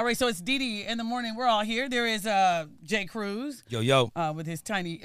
All right, so it's DeDe in the morning. We're all here. There is Jay Cruz. Yo. With his tiny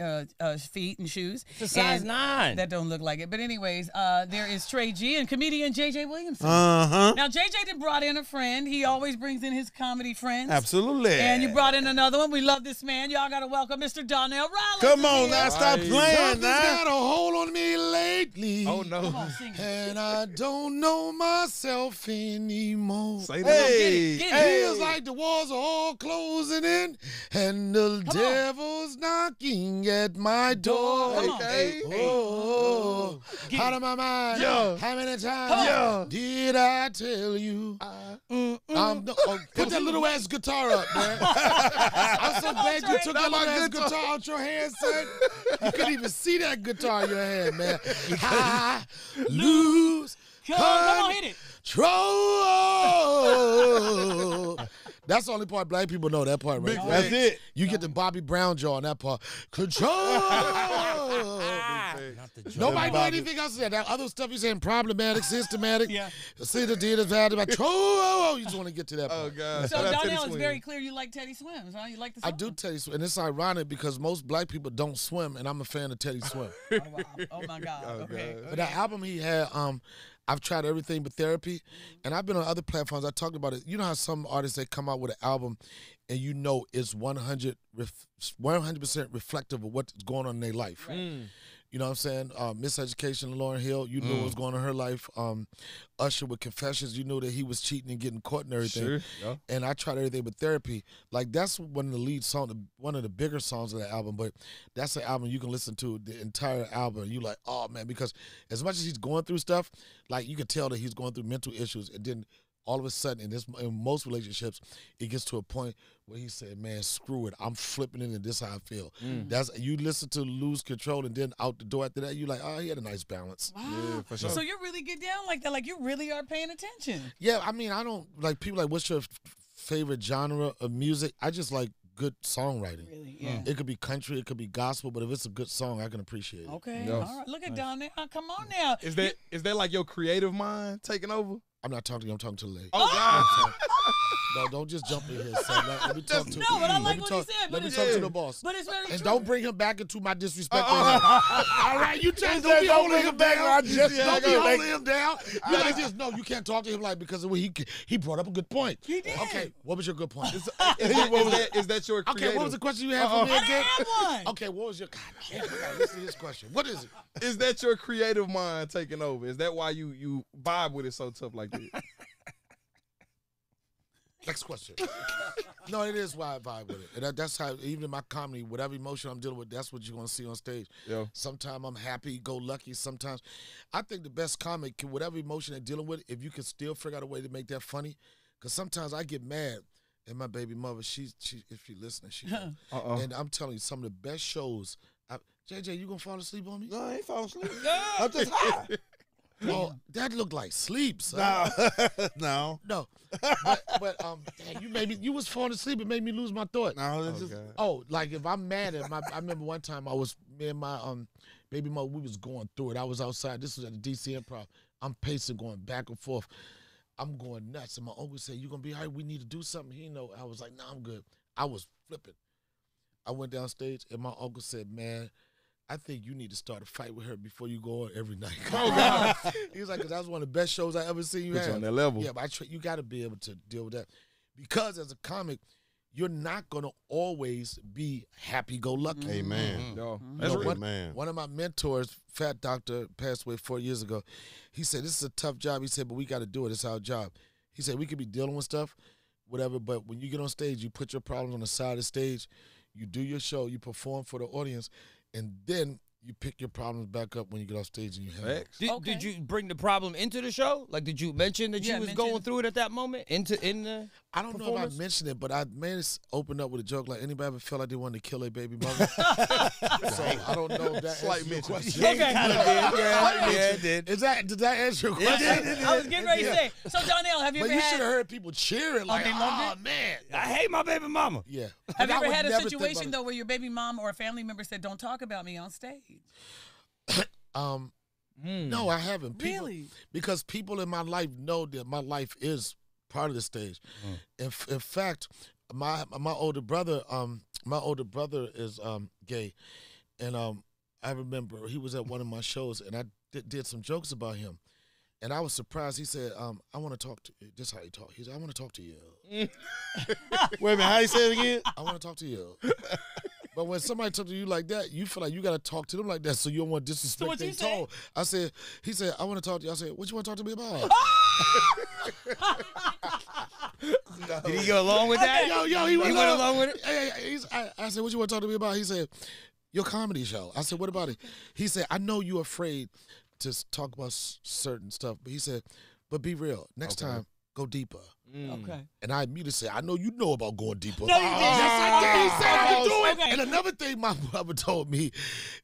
feet and shoes. It's a size 9. That don't look like it. But anyways, there is Trey G and comedian JJ Williamson. Uh-huh. Now, JJ done brought in a friend. He always brings in his comedy friends. Absolutely. And you brought in another one. We love this man. Y'all got to welcome Mr. Donnell Rawlings. Come on now, stop playing. Something's got a hold on me lately. Oh, no. Come on, sing it. And I don't know myself anymore. Say that. Hey. Get it. Feels like the walls are all closing in, and the devil's knocking at my door. Come on. Hey. Oh, out of my mind. Yo. How many times did I tell you? Put that little ass guitar up, man. I'm so glad you took that little ass guitar out your hand, son. You couldn't even see that guitar in your hand, man. I lose Come on, hit it. control. That's the only part black people know, that part right there. That's it. You get the Bobby Brown jaw on that part. Control. Nobody know anything else. That other stuff you're saying, problematic, systematic. Yeah. See the deed is valid. You just want to get to that part. Oh, God. So, Donnell, it's very clear you like Teddy Swims, huh? You like the song? I do Teddy Swim, and it's ironic because most black people don't swim, and I'm a fan of Teddy Swim. Oh, wow. Oh, my God. Okay. But that album he had, I've tried everything but therapy, and I've been on other platforms. I talked about it. You know how some artists, they come out with an album, and you know it's 100% reflective of what's going on in their life. Right. You know what I'm saying? Miseducation, Lauryn Hill, you knew what was going on in her life. Usher with Confessions, you knew that he was cheating and getting caught and everything. Sure. Yeah. And I tried everything but therapy. Like, that's one of the lead songs, one of the bigger songs of the album, but that's an album you can listen to the entire album. And you like, oh, man, because as much as he's going through stuff, like, you could tell that he's going through mental issues, and then all of a sudden, in most relationships, it gets to a point where he said, man, screw it. I'm flipping it, and this is how I feel. That's, you listen to Lose Control, and then out the door after that, you like, oh, he had a nice balance. Wow. Yeah, for sure. So you really get down like that? Like, you really are paying attention? Yeah, I mean, I don't, like, people like, what's your favorite genre of music? I just like good songwriting. Really? Yeah. It could be country, it could be gospel, but if it's a good song, I can appreciate it. Okay. Yes. All right. Look at Donnell. Come on now. Is that like your creative mind taking over? I'm not talking to you, I'm talking to the lady. Oh, God. No, don't just jump in here, son. Let me talk to No, but I like what he said. Let me But talk it's to the boss. But it's very And true. don't bring him back into my disrespect. All right, you try to don't be holding him down. Don't be holding him down. You like this. No, you can't talk to him like, because of what he brought up a good point. He did. Okay, what was your good point? Is that your creative? Okay, what was the question you had for me I again? didn't have one. Okay, what was your? God damn, I gotta listen to this question. What is it? Is that your creative mind taking over? Is that why you vibe with it so tough like that? Next question. No, it is why I vibe with it. And that's how, even in my comedy, whatever emotion I'm dealing with, that's what you're going to see on stage. Yeah. Sometimes I'm happy, go lucky. Sometimes I think the best comic can, whatever emotion they're dealing with, if you can still figure out a way to make that funny. Because sometimes I get mad. And my baby mother, she if she listening, she and I'm telling you, some of the best shows. JJ, you going to fall asleep on me? No, I ain't falling asleep. I'm just high. Well, that looked like sleep, son. No. No. But damn, you was falling asleep. It made me lose my thought. No, it's just. Like if I'm mad at I remember one time me and my baby mother, we was going through it. I was outside. This was at the DC Improv. I'm pacing, going back and forth. I'm going nuts. And my uncle said, you gonna be all right? We need to do something. He know. I was like, nah, I'm good. I was flipping. I went downstage and my uncle said, man, I think you need to start a fight with her before you go on every night. Oh, God. He was like, because that was one of the best shows I ever seen you Put have. you on that level. Yeah, but you got to be able to deal with that. Because as a comic, you're not going to always be happy-go-lucky. Amen. No. You know, Amen. one of my mentors, Fat Doctor, passed away 4 years ago. He said, this is a tough job. He said, but we got to do it. It's our job. He said, we could be dealing with stuff, whatever, but when you get on stage, you put your problems on the side of the stage, you do your show, you perform for the audience, and then you pick your problems back up when you get off stage and you have it. Did you bring the problem into the show? Like, did you mention that you was going through it at that moment? In the I don't know if I mentioned it, but I opened up with a joke like, anybody ever felt like they wanted to kill their baby mother? So I don't know if that answers your question. Okay. Yeah, it did. Did that answer your question? I was getting ready to say. So, Donnell, have you But ever you had... should have heard people cheering like, they loved oh, man. I hate my baby mama. Yeah. Have you I ever would had a never think situation, about though, where your baby mom or a family member said, don't talk about me on stage? No, I haven't. Really? Because people in my life know that my life is part of the stage. In fact, my older brother is gay, and I remember he was at one of my shows, and I did some jokes about him. And I was surprised. He said, I want to talk to you. This is how he talked. He said, I want to talk to you. Wait a minute, how you say it again? I want to talk to you. But when somebody talks to you like that, you feel like you got to talk to them like that so you don't want to disrespect their tone. He said, I want to talk to you. I said, what you want to talk to me about? Did he go along with that? He went along with it? I said, what you want to talk to me about? He said, your comedy show. I said, what about it? He said, I know you're afraid to talk about certain stuff. But he said, but be real. Next time, go deeper. Okay. And I immediately said, I know you know about going deeper. No, you didn't. Yes, I did. He said I could do it. Okay. And another thing my brother told me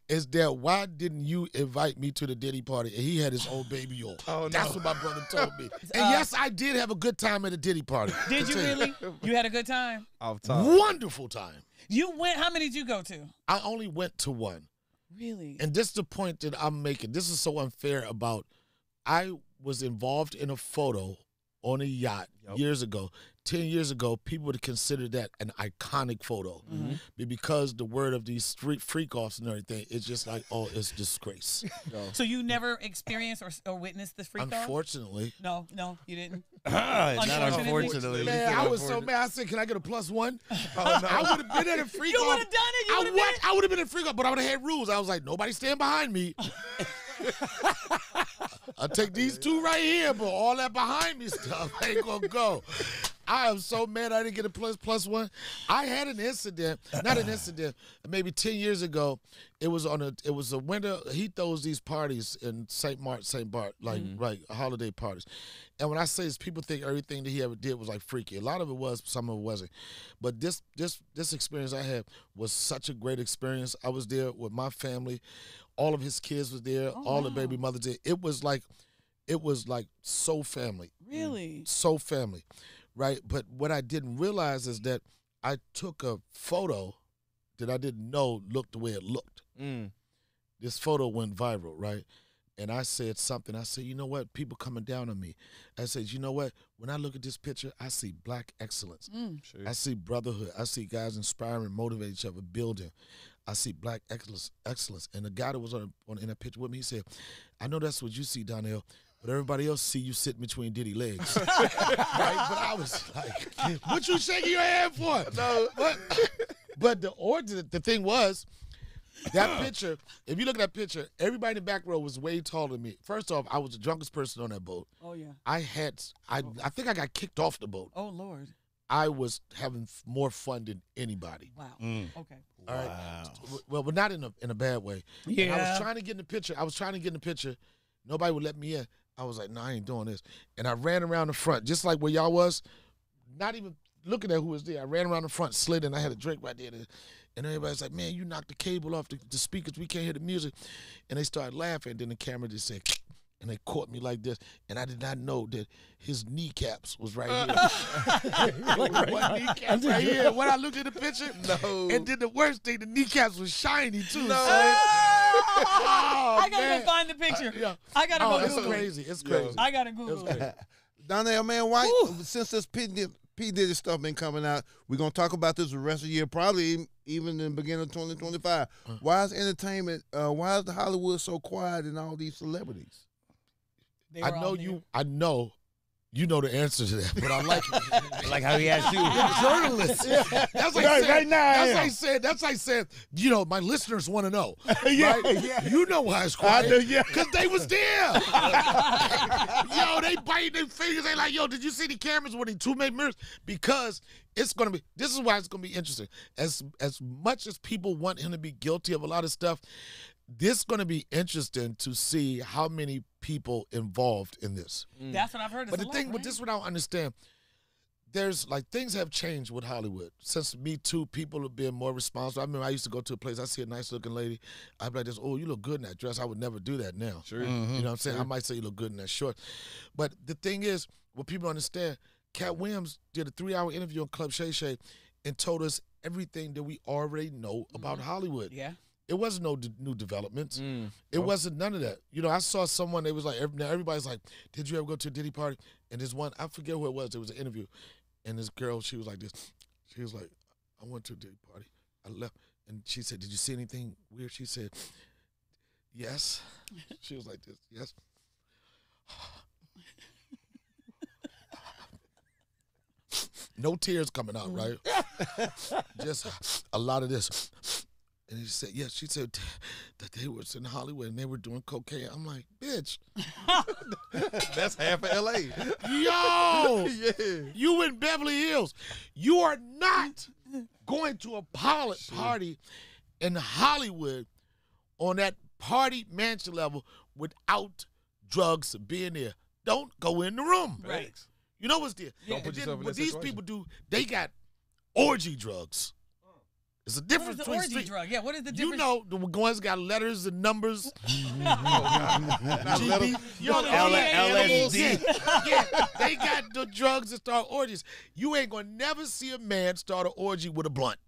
is that why didn't you invite me to the DeDe party? And he had his own baby on. Oh, no. That's what my brother told me. And yes, I did have a good time at the DeDe party. Did you really? You had a good time? Off top. Wonderful time. You went, how many did you go to? I only went to one. Really? And this is the point that I'm making. This is so unfair about, I was involved in a photo on a yacht years ago. 10 years ago, people would consider that an iconic photo. But because the word of these street freak-offs and everything, it's just like, oh, it's disgrace. So you never experienced or witnessed the freak off? Unfortunately. No, you didn't. Not unfortunately. Man, I was so mad. I said, can I get a +1? I would have been at a freak-off. You would have done it. I would have been a freak-off, but I would have had rules. I was like, nobody stand behind me. I'll take these two right here, but all that behind me stuff ain't gonna go. I am so mad I didn't get a +1. I had an incident, not an incident, maybe 10 years ago. It was a winter. He throws these parties in St. Bart, like holiday parties. And when I say this, people think everything that he ever did was like freaky. A lot of it was, some of it wasn't. But this experience I had was such a great experience. I was there with my family. All of his kids was there. All the baby mothers there. It was like so family. Really? So family, right? But what I didn't realize is that I took a photo that I didn't know looked the way it looked. This photo went viral, right? And I said something. I said, you know what? People coming down on me. I said, you know what? When I look at this picture, I see black excellence. I see brotherhood. I see guys inspiring, motivate each other, building. I see black excellence. And the guy that was in that picture with me, he said, I know that's what you see, Donnell, but everybody else see you sitting between DeDe legs. Right? But I was like, what you shaking your head for? No. But the thing was, that picture, if you look at that picture, everybody in the back row was way taller than me. First off, I was the drunkest person on that boat. Oh, yeah. I think I got kicked off the boat. Oh, Lord. I was having more fun than anybody. Wow. Okay. All right. Well, but not in a bad way. Yeah. And I was trying to get in the picture. Nobody would let me in. I was like, no, I ain't doing this. And I ran around the front, just like where y'all was, not even looking at who was there. I ran around the front, slid in. I had a drink right there. And everybody's like, man, you knocked the cable off the speakers. We can't hear the music. And they started laughing. And then the camera just said, and they caught me like this. And I did not know that his kneecaps was right here. One kneecap right here. When I looked at the picture, no. And then the worst thing, the kneecaps was shiny too. No. I gotta go find the picture. I gotta go Google it. Crazy. It's crazy. I gotta Google it. Donnell, man, why, since this P. Diddy stuff been coming out, we're going to talk about this the rest of the year, probably even in the beginning of 2025. Why is entertainment, why is the Hollywood so quiet and all these celebrities? I know you know the answer to that, but I like it. Like how he asked you. Journalists. That's like That's like saying, you know, my listeners want to know. Right? You know why it's quiet. Because they was there. Yo, they biting their fingers. They like, yo, did you see the cameras with the 2 main mirrors? Because this is why it's going to be interesting. As much as people want him to be guilty of a lot of stuff, this is going to be interesting to see how many people involved in this. That's what I've heard. But the thing with this, what I don't understand, there's like things have changed with Hollywood since Me Too. People have been more responsible. I remember I used to go to a place, I see a nice looking lady, I'd be like, "Oh, you look good in that dress." I would never do that now. Sure. You know what I'm saying? I might say you look good in that short, but the thing is, what people understand, Cat Williams did a 3-hour interview on Club Shay Shay and told us everything that we already know about Hollywood. Yeah. It wasn't no new developments. It wasn't none of that. You know, I saw someone, they was like, now everybody's like, did you ever go to a DeDe party? And this one, I forget who it was. There was an interview, and this girl, she was like this. She was like, I went to a DeDe party. I left, and she said, did you see anything weird? She said, yes. She was like this, yes. No tears coming out, right? Just a lot of this. And he said, yes, she said that they was in Hollywood and they were doing cocaine. I'm like, bitch. That's half of L.A. Yo! Yeah. You in Beverly Hills. You are not going to a party in Hollywood on that party mansion level without drugs being there. Don't go in the room. Right. You know what's there? Don't put yourself in what that these situation. people do, they got orgy drugs. It's a What difference is the between orgy street. drug? Yeah, what is the You difference? know the ones got letters and numbers. Little- You know, LSD. yeah, they got the drugs that start orgies. You ain't gonna never see a man start an orgy with a blunt.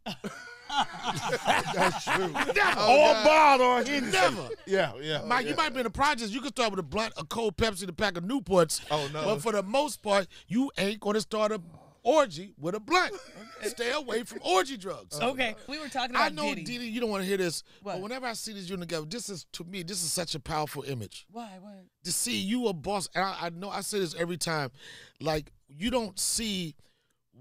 That's true. Never. Or bottle or Hennessy. Never. Yeah, yeah. Mike, yeah. you might be in the projects. You can start with a blunt, a cold Pepsi, and a pack of Newports. Oh, no. But for the most part, you ain't gonna start a orgy with a blunt. Stay away from orgy drugs. Okay, we were talking about I know, DeDe. DeDe, you don't want to hear this, What? but whenever I see this unit together, to me, this is such a powerful image. Why? What? To see you a boss, and I know I say this every time, like, you don't see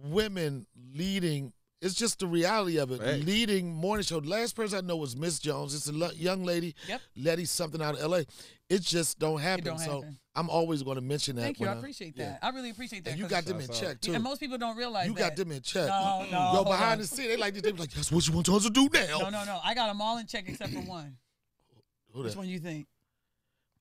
women leading. It's just the reality of it. Right. Leading morning show. The last person I know was Miss Jones. It's a young lady, Yep. Letty something out of L.A. It just don't happen. don't So happen. I'm always going to mention that. Thank you. I when appreciate yeah. that. I really appreciate that. And you 'cause- got them in Shouts check, out. too. and most people don't realize You that. got them in check. No, Yo, hold behind on. the scene, they like this. They be like, that's what you want us to do now. No. I got them all in check except for one. Who Which that? one you think?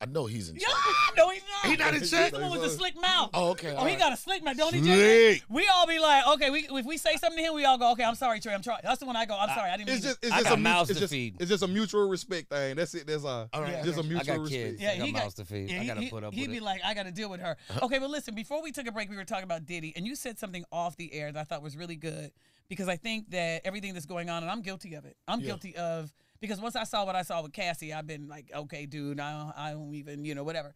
I know he's in Yeah, check. no, he's not. He not in He's check? the one with the slick mouth. Oh, okay. Oh, he got a slick mouth, don't he, Slick. Jay? We all be like, okay, if we say something to him, we all go, okay, I'm sorry, Trey, I'm trying. That's the one I go, I'm sorry, I didn't mean It's just, to. it's I just got a mouths it's to just, feed. It's just a mutual respect thing. That's it. That's all. All right, Just a I got you. mutual I got respect. kids. Yeah, I got he mouths to feed. I got to put up he'd with be it. like, I got to deal with her. Okay, but listen, before we took a break, we were talking about DeDe, and you said something off the air that I thought was really good because I think that everything that's going on, and I'm guilty of it. I'm guilty of, because once I saw what I saw with Cassie, I've been like, okay, dude, I don't even, whatever.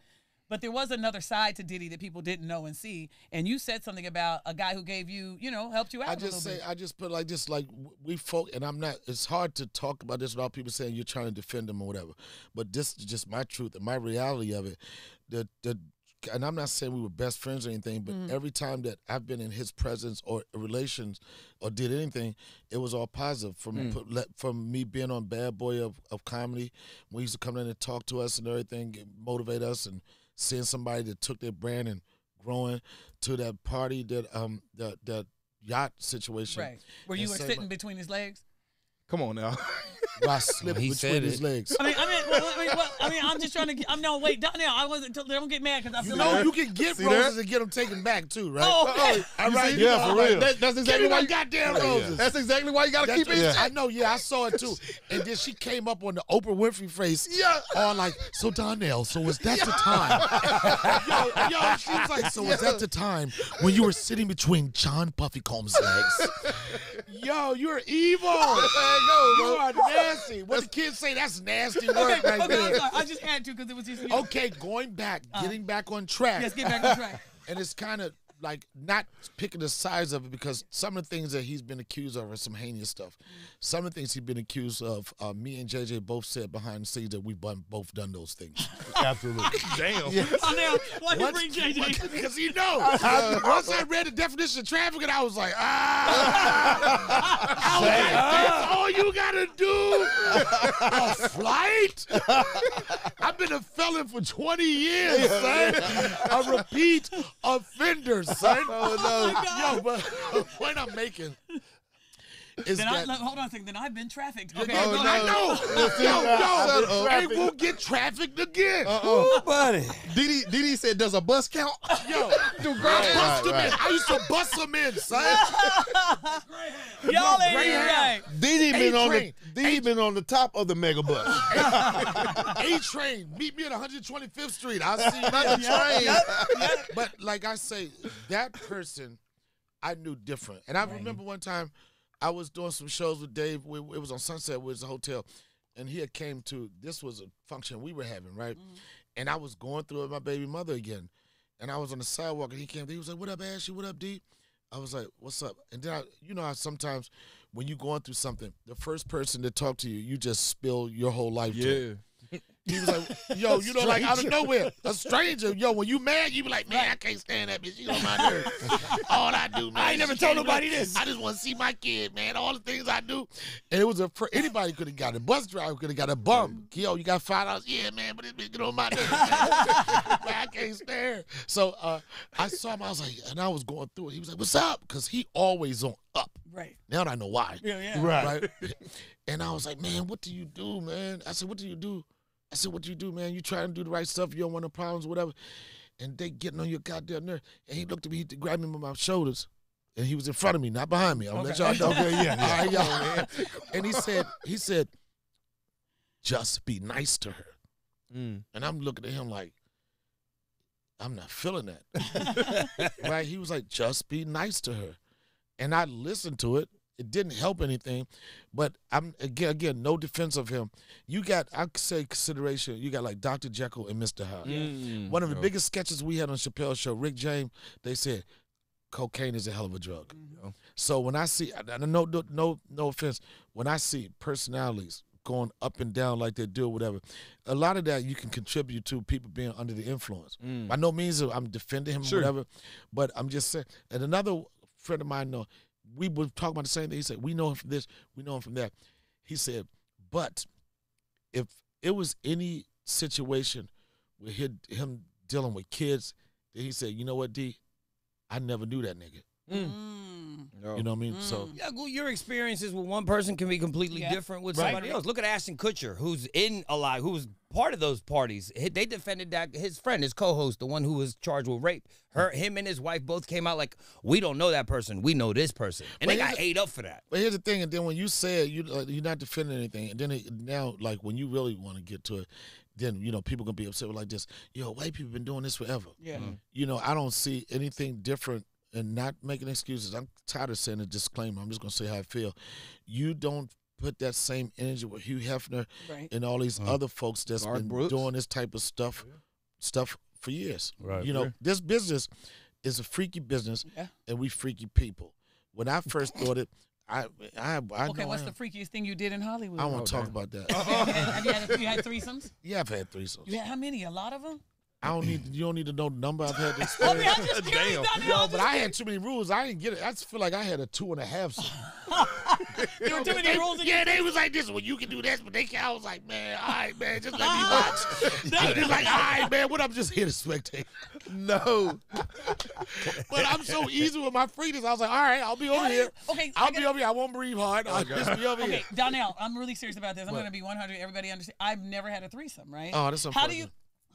But there was another side to DeDe that people didn't know and see, and you said something about a guy who gave you, helped you out a little bit. I just put it like this, like we folk, and I'm not. It's hard to talk about this without people saying you're trying to defend them or whatever. But this is just my truth and my reality of it. And I'm not saying we were best friends or anything, but every time that I've been in his presence or relations or did anything, it was all positive. From me being on Bad Boy of Comedy, when he used to come in and talk to us and everything, motivate us, and seeing somebody that took their brand and growing, to that party, that yacht situation. Right. Where you And were say sitting my- between his legs? Come on now. where I slipped He between said his it. legs. I'm just trying to get, no, wait, Donnell, I wasn't, don't get mad because I You feel know, like, you can get See roses that? and get them taken back too, right? oh, okay. All right, see? you Yeah, know, for I'm like, real. That's give exactly me why my you- goddamn Yeah. roses. That's exactly why you got to That's keep it in what- check. I know, yeah, I saw it too. And then she came up on the Oprah Winfrey face. Yeah. On like, so Donnell, so was that the time? yo, she was like, so was that the time when you were sitting between John Puffy Combs' legs? Yo, you're evil. That's how it goes, You bro. are nasty. What the kids say, that's nasty work Okay, right I'm there. sorry. I just had to because it was just you. Okay, going back, getting back on track. Yes, get back on track. And it's kind of like not picking the size of it, because some of the things that he's been accused of are some heinous stuff. Some of the things he's been accused of, me and JJ both said behind the scenes that we've both done those things. Absolutely. Damn. Oh, now, why you What? bring JJ? Because he knows. Once I read the definition of trafficking, I was like, I was like, that's all you gotta do? A flight? I've been a felon for 20 years, son. A repeat offender, son. Yo, but the point I'm making is Then that... hold on a second. Then I've been trafficked. Okay, Oh, go no. ahead. I know. Shut up. And we'll get trafficked again. Ooh, buddy. DeDe said, does a bus count? Yo, Do girls bust them right. in. I used to bust them in, son. Y'all ain't Greyhound. even right. DeDe been on A-Train. DeDe been on the top of the mega bus. A-Train, meet me at 125th Street. I'll see you on the train. But like I say, that person, I knew different. And I remember one time I was doing some shows with Dave. It was on Sunset, it was a hotel. And he had came to, this was a function we were having, right? And I was going through it with my baby mother again. and I was on the sidewalk, and he came. He was like, "What up, Ashley? What up, D?" I was like, "What's up?" And then you know how sometimes when you're going through something, the first person to talk to you, you just spill your whole life to. He was like, yo, you know, like out of nowhere, a stranger. Yo, when you mad, you be like, man, I can't stand that bitch. You on my nerves. All I do, man. I ain't never told nobody this. I just want to see my kid, man. All the things I do. And it was anybody could have got it. Bus driver could have got a bum. Yo, you got $5? Yeah, man, but this bitch get on my nerves. Man, I can't stand. So I saw him. I was like, and I was going through it. He was like, what's up? Because he always on up. Right. Now I know why. Yeah. Right. And I was like, man, what do you do, man? I said, what do you do? I said, what do you do, man? You try to do the right stuff. You don't want no problems or whatever. And they getting on your goddamn nerve. And he looked at me. He grabbed me by my shoulders. And he was in front of me, not behind me. I'll let y'all know. Okay, yeah. All right, y'all, man. And he said, just be nice to her. And I'm looking at him like, I'm not feeling that. Right? He was like, just be nice to her. And I listened to it. It didn't help anything, but I'm again no defense of him. You got, I could say, consideration. You got like Dr. Jekyll and Mr. Hyde. One of the biggest sketches we had on Chappelle's show, Rick James, they said cocaine is a hell of a drug. So when I see, no offense, when I see personalities going up and down like they do, whatever, a lot of that you can contribute to people being under the influence. By no means I'm defending him or whatever, but I'm just saying. And another friend of mine, we were talking about the same thing. He said, we know him from this, we know him from that. He said, but if it was any situation with him dealing with kids, then he said, you know what, D, I never knew that nigga. You know what I mean? So yeah, your experiences with one person can be completely different with somebody else. Look at Ashton Kutcher, who's who was part of those parties. They defended that his friend, his co-host, the one who was charged with rape. Him and his wife both came out like, we don't know that person, we know this person, and they got ate up for that. But here's the thing, and then when you say it, you're not defending anything, and then now like when you really want to get to it, then people gonna be upset with like this. Yo, white people been doing this forever. Yeah. I don't see anything different. And not making excuses. I'm tired of saying a disclaimer. I'm just going to say how I feel. You don't put that same energy with Hugh Hefner and all these other folks that's been doing this type of stuff for years. Right. This business is a freaky business, and we freaky people. When I first thought it, I okay, what's the freakiest thing you did in Hollywood? I won't talk about that. Have you had threesomes? Yeah, I've had threesomes. You had how many? A lot of them? You don't need to know the number I've had this experience. I mean, I'm just curious, Yo, but I had too many rules. I didn't get it. I just feel like I had a 2.5. There were too many rules. Yeah, they was like this. Well, you can do this, but I was like, man, all right, man, just let me watch. I was just like, all right, man, what? I'm just here to spectate. No. But I'm so easy with my freedom. I was like, all right, I'll be over here. Okay, I'll be over here. I won't breathe hard. I'll just be over here. Okay, Donnell, I'm really serious about this. I'm going to be 100. Everybody understand. I've never had a threesome, right? Oh, that's unfortunate. How do you?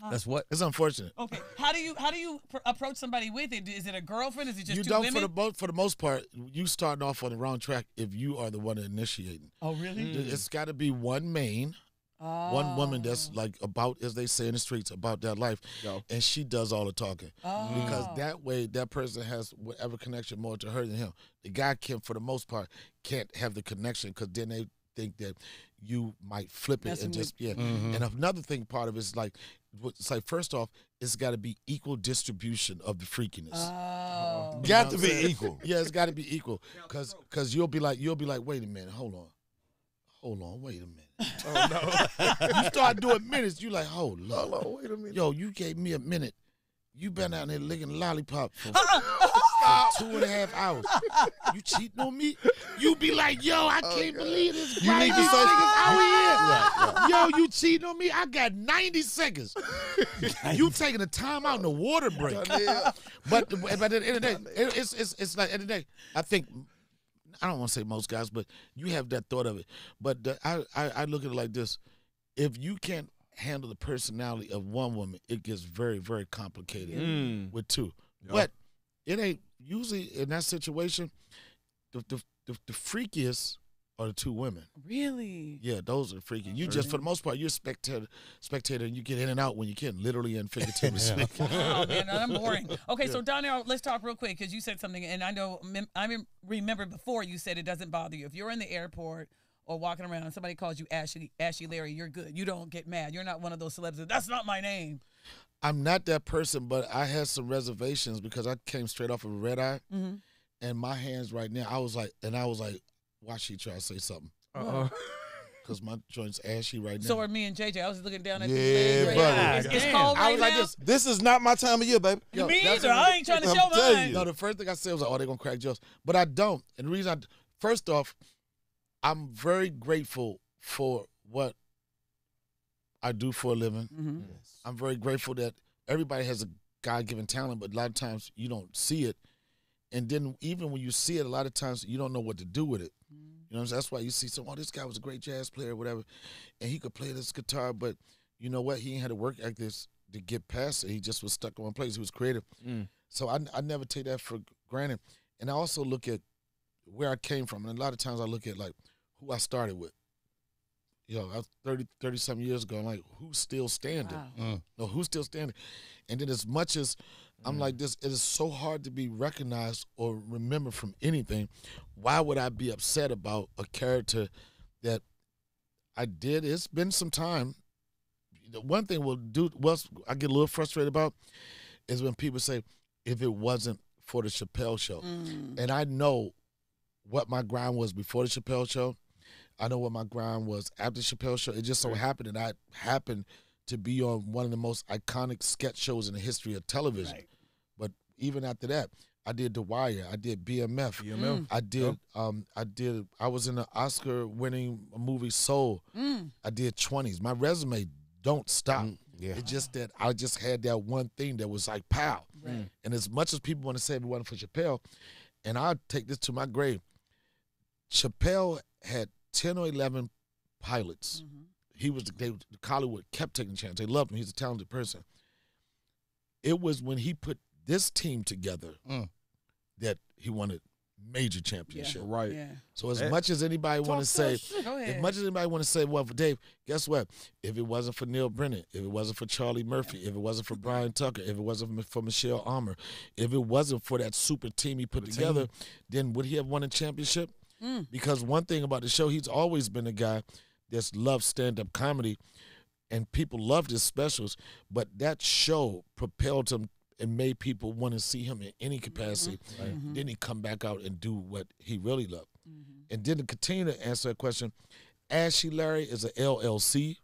That's what? It's unfortunate. Okay. How do you approach somebody with it? Is it a girlfriend? Is it just you two don't women? For the most part, you starting off on the wrong track if you are the one initiating. Oh, really? It's got to be one main, one woman that's like about, as they say in the streets, about that life, and she does all the talking. Because that way, that person has whatever connection more to her than him. The guy can, for the most part, can't have the connection because then they think that you might flip it and just And another thing, part of it is like, it's like first off, it's got to be equal distribution of the freakiness. Got to be equal. Yeah, it's got to be equal, because you'll be like, wait a minute, hold on, wait a minute. Oh no! You start doing minutes, you like, hold on, wait a minute. Yo, you gave me a minute. You been out there licking lollipop for 2.5 hours. You cheating on me? You be like, yo, I can't believe this. You need to say out here. Yo, you cheating on me? I got 90 seconds. You taking a time out in the water break. But at the end of the day, it's like, at the end of the day, I think, I don't want to say most guys, but you have that thought of it. But I look at it like this. If you can't handle the personality of one woman, it gets very, very complicated with two. But it ain't usually in that situation. The freakiest are the two women. Really? Yeah, those are freaky. You just, for the most part, you're a spectator, and you get in and out when you can, literally and figuratively speaking. Oh man, I'm boring. Okay, so Donnell, let's talk real quick because you said something, and I know I remember before you said it doesn't bother you if you're in the airport or walking around and somebody calls you Ashley Larry, you're good. You don't get mad. You're not one of those celebs. That's not my name. I'm not that person, but I had some reservations because I came straight off of a red eye, and my hands right now, I was like, why she try to say something? Because my joint's ashy right now. So are me and JJ. I was looking down at Yeah, these legs. buddy. It's cold I right was now. like this. This is not my time of year, baby. Yo, Me that's either. what- I ain't trying to I'm show telling mine. you. No, the first thing I said was, oh, they're going to crack jokes. But I don't. And the reason first off, I'm very grateful for what I do for a living. I'm very grateful that everybody has a God-given talent, but a lot of times you don't see it. And then even when you see it, a lot of times you don't know what to do with it. You know what I'm saying? That's why you see someone, this guy was a great jazz player or whatever, and he could play this guitar, but you know what? He ain't had to work like this to get past it. He just was stuck in one place. He was creative. So I never take that for granted. And I also look at where I came from. And a lot of times I look at, like, who I started with. You know, I was 30-something years ago, and like, who's still standing? Wow. No, who's still standing? And then as much as I'm like this, it is so hard to be recognized or remembered from anything. Why would I be upset about a character that I did? It's been some time. The one thing I get a little frustrated about is when people say, if it wasn't for the Chappelle Show. And I know what my grind was before the Chappelle Show. I know what my grind was after the Chappelle Show. It just so happened that I happened to be on one of the most iconic sketch shows in the history of television. Right. But even after that, I did The Wire. I did BMF. I was in the Oscar-winning movie Soul. I did 20s. My resume don't stop. It's just that I just had that one thing that was like, pow. Right. And as much as people want to say it wasn't for Chappelle, and I'll take this to my grave, Chappelle had 10 or 11 pilots. Hollywood kept taking a chance. They loved him. He's a talented person. It was when he put this team together that he won a major championship. Right. Yeah. So as much as anybody want to say, Go ahead. as much as anybody want to say, well, for Dave, guess what? If it wasn't for Neil Brennan, if it wasn't for Charlie Murphy, if it wasn't for Brian Tucker, if it wasn't for Michelle Armour, if it wasn't for that super team he put together, then would he have won a championship? Because one thing about the show, he's always been a guy that's loved stand-up comedy, and people loved his specials, but that show propelled him and made people want to see him in any capacity. Then he come back out and do what he really loved. And then to continue to answer that question, Ashley Larry is an LLC.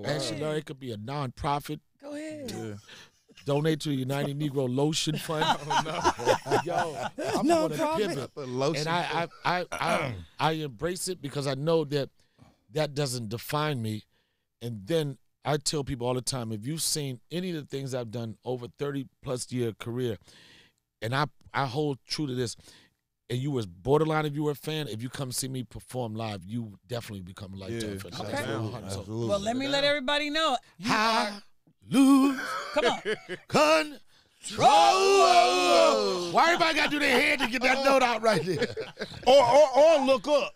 Ashley Larry could be a nonprofit. Go ahead. Donate to the United Negro Lotion Fund. Yo, I'm going to pivot. Lotion. And I embrace it because I know that doesn't define me. And then I tell people all the time, if you've seen any of the things I've done over 30-plus year career, and I hold true to this, and you was borderline if you were a fan, if you come see me perform live, you definitely become a lifetime fan. Okay. Absolutely. Well, let me let everybody know. Lose Come on. control. Why everybody got to do their head to get that note out right there? Or look up.